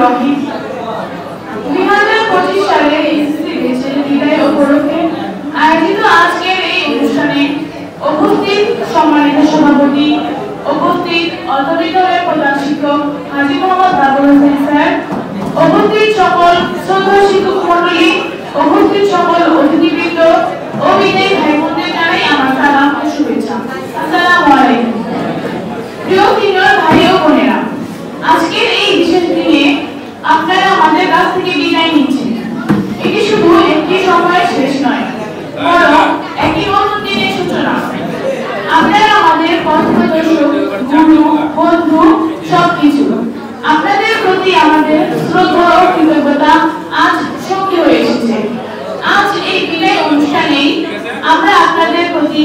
রহিম। 2025 সালে এসএসসি ব্যাচের বিদায় উপলক্ষে আয়োজিত আজকের এই অনুষ্ঠানে উপস্থিত সম্মানিত সভাপতি, উপস্থিত অর্থবিজ্ঞানের প্রধান শিক্ষক হাজী মোহাম্মদ বাবুল হোসেন স্যার, উপস্থিত সকল শ্রদ্ধা শিক্ষক মণ্ডলী, উপস্থিত সকল অতিথিবৃন্দ ও বিদায়ী ভাই বোনদের জানাই আমার সালাম ও শুভেচ্ছা। আসসালামু আলাইকুম। প্রিয় সিনিয়র ভাই ও বোনেরা, আজকের এই বিশেষ দিনে আপনারা আমাদের কাছ থেকে বিদায় নিচ্ছেন। এটি শুধু একটি সময়ের শেষ নয়, বরং একটি নতুন দিনের সূচনা। আপনারা আমাদের পথপ্রদর্শক, গুরু, বন্ধু, সবকিছু। আপনাদের প্রতি আমাদের শ্রদ্ধা ও কৃতজ্ঞতা আজ সঙ্গী হয়ে এসেছে। আজ এই বিদায় অনুষ্ঠানে আমরা আপনাদের প্রতি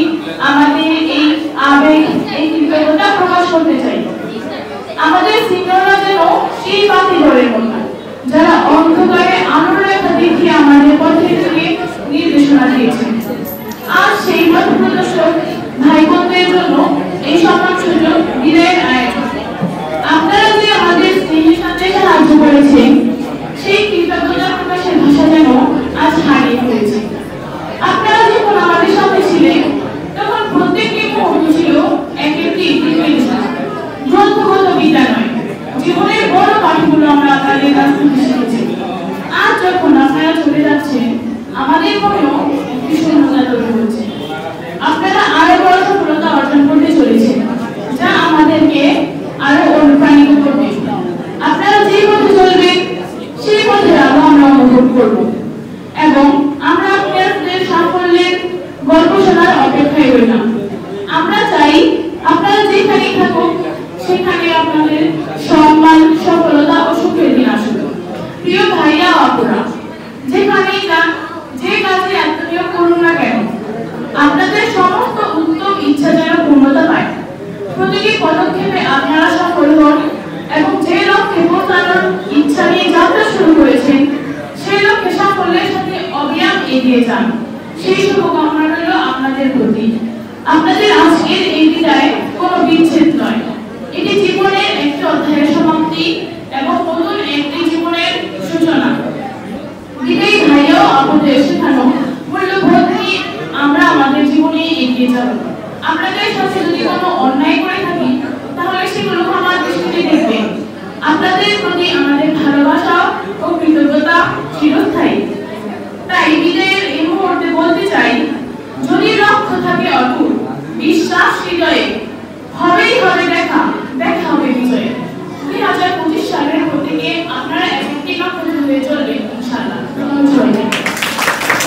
আমাদের এই আবেগ, এই কৃতজ্ঞতা প্রকাশ করতে চাই। আমাদের সিনিয়ররা যেন সেই বাতিঘরের মতো, যারা অন্ধকারে আলোর রেখা দেখিয়ে আমাদের পথে থেকে নির্দেশনা দিয়েছেন। আজ সেই পথপ্রদর্শক ভাই বোনদের জন্য এই সম্মান সুযোগ বিদায়ের আয়োজন। আপনারা যে আমাদের স্নেহের সাথে সাহায্য করেছেন, সেই কৃতজ্ঞতা প্রকাশের ভাষা যেন আজ হারিয়ে ফেলেছে। আপনারা যখন আমাদের সাথে ছিলেন, তখন প্রত্যেকটি মুহূর্ত ছিল এক একটি গ্রন্থগত বিদ্যা নয়, জীবনের বড় পাঠগুলো আমরা আপনাদের কাছ থেকে শিখেছি। আজ যখন আপনারা চলে যাচ্ছেন, আমাদের মনেও একটি শূন্যতা তৈরি হচ্ছে। আপনারা আরো বড় সফলতা অর্জন করতে চলেছেন, যা আমাদেরকে আরো অনুপ্রাণিত করবে। আপনারা যে পথে চলবেন, সেই পথে আরো আমরা অনুভব করব এবং আমরা আপনাদের সাফল্যের গল্প শোনার অপেক্ষায় রইলাম। আমরা চাই আপনারা যেখানেই থাকুক, সেখানে আপনাদের সম্মান, সফলতা ও সুখের দিন আসুক। প্রিয় ভাইয়া আপুরা, যেখানেই যান, যে কাজে আত্মনিয়োগ করুন না কেন, আপনাদের সমস্ত উত্তম ইচ্ছা যেন পূর্ণতা পায়। প্রতিটি পদক্ষেপে আপনারা সফল হন এবং যে লক্ষ্যে পৌঁছানোর ইচ্ছা নিয়ে যাত্রা শুরু করেছেন, সেই লক্ষ্যে সাফল্যের সাথে অবিরাম এগিয়ে যান। সেই শুভকামনা রইল আপনাদের প্রতি। আপনাদের আজকের এই বিদায় কোনো বিচ্ছেদ নয়, এটি জীবনের একটি অধ্যায়ের সমাপ্তি এবং নতুন একটি জীবনের সূচনা। বিদায়ী ভাইয়া আপুদের শেখানো মূল্যবোধ নিয়ে আমরা আমাদের জীবনে এগিয়ে যাব। আপনাদের সাথে যদি কোনো অন্যায় করে থাকি, তাহলে সেগুলো ক্ষমার দৃষ্টিতে দেখবেন। আপনাদের প্রতি